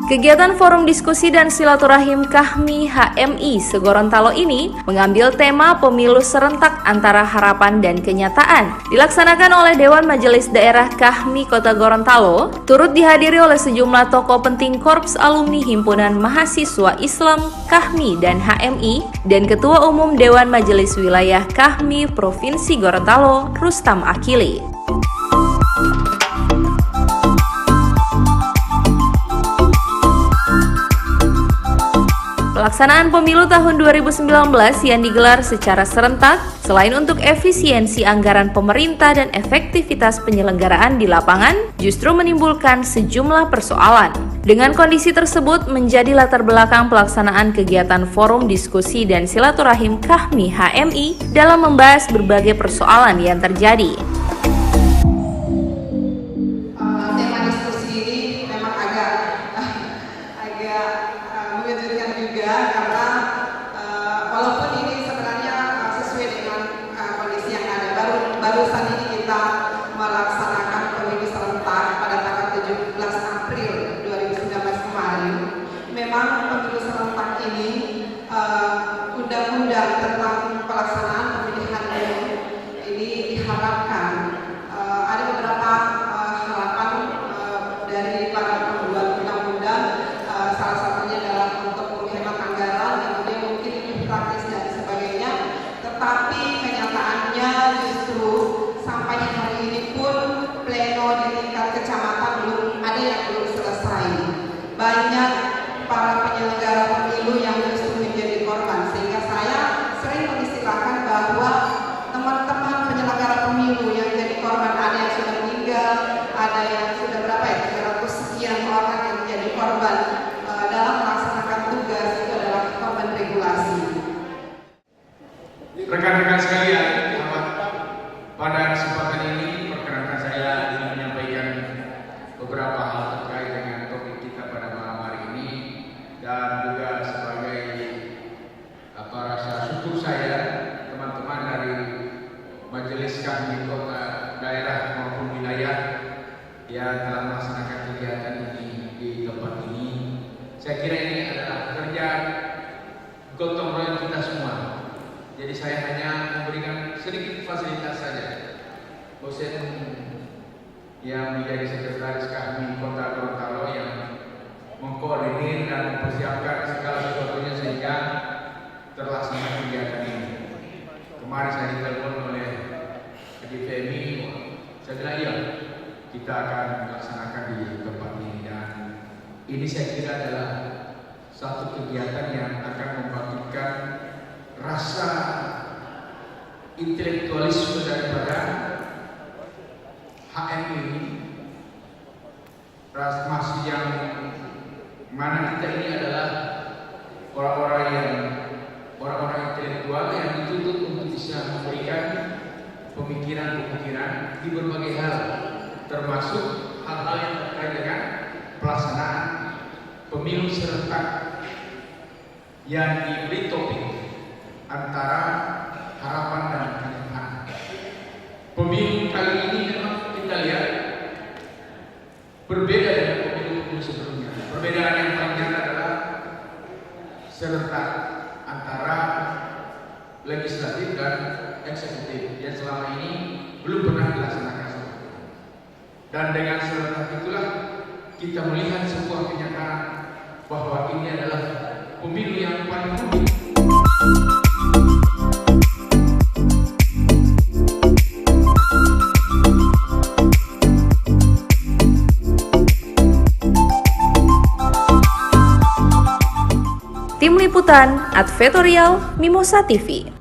Kegiatan Forum Diskusi dan Silaturahim KHMI HMI Segorontalo ini mengambil tema pemilu serentak antara harapan dan kenyataan. Dilaksanakan oleh Dewan Majelis Daerah KHMI Kota Gorontalo, turut dihadiri oleh sejumlah tokoh penting Korps Alumni Himpunan Mahasiswa Islam KHMI dan HMI dan Ketua Umum Dewan Majelis Wilayah KHMI Provinsi Gorontalo, Rustam Akili. Pelaksanaan pemilu tahun 2019 yang digelar secara serentak, selain untuk efisiensi anggaran pemerintah dan efektivitas penyelenggaraan di lapangan, justru menimbulkan sejumlah persoalan. Dengan kondisi tersebut menjadi latar belakang pelaksanaan kegiatan Forum Diskusi dan Silaturahim KHMI HMI dalam membahas berbagai persoalan yang terjadi. Karena walaupun ini sebenarnya sesuai dengan kondisi yang ada, barusan ini kita melaksanakan pemilu serentak pada tanggal 17 April 2019 kemarin. Memang pemilu serentak ini undang-undang tentang pelaksanaan pemilihan ini diharapkan ada beberapa harapan dari para pembuat undang-undang, salah satunya adalah untuk menghemat anggaran, kemudian mungkin lebih praktis dan sebagainya. Tetapi kenyataannya justru sampai hari ini pun pleno di tingkat kecamatan belum selesai. Banyak para penyelenggara pemilu yang justru menjadi korban, sehingga saya sering mengistilahkan bahwa teman-teman penyelenggara pemilu yang jadi korban, ada yang sudah meninggal, ada yang sudah berapa ya, 300 sekian orang yang menjadi korban dalam melaksanakan tugas, itu adalah korban regulasi. Rekan-rekan sekalian, pada kesempatan ini perkenankan saya menyampaikan beberapa hal terkait dengan topik kita pada malam hari ini, dan juga sebagai rasa syukur saya teman-teman dari Majelis KHMI Kota Daerah maupun wilayah yang telah melaksanakan kegiatan ini di tempat ini. Saya kira ini adalah kerja gotong royong kita semua. Jadi saya hanya memberikan sedikit fasilitas saja. Dosen yang menjadi sekretaris KHMI Kota Gorontalo yang mengkoordinir dan mempersiapkan segala sesuatunya sehingga terlaksana kegiatan ini. Kemarin saya ditelepon oleh DPMI, saya bilang iya, kita akan melaksanakan di tempat ini, dan ini saya kira adalah satu kegiatan yang akan membangkitkan rasa intelektualisme daripada HMI ini, masih yang mana kita ini adalah orang-orang intelektual yang dituntut untuk bisa memberikan pemikiran-pemikiran di berbagai hal, termasuk hal-hal yang terkait dengan pelaksanaan pemilu serentak yang diberi topik antara harapan dan kenyataan. Pemilu kali ini memang kita lihat berbeda dengan pemilu sebelumnya. Perbedaan yang paling nyata adalah serentak antara legislatif dan eksekutif yang selama ini belum pernah dilaksanakan seperti itu. Dan dengan serentak itulah kita melihat sebuah kenyataan bahwa ini adalah pemilu yang paling rumit. Tim Liputan Advertorial Mimosa TV.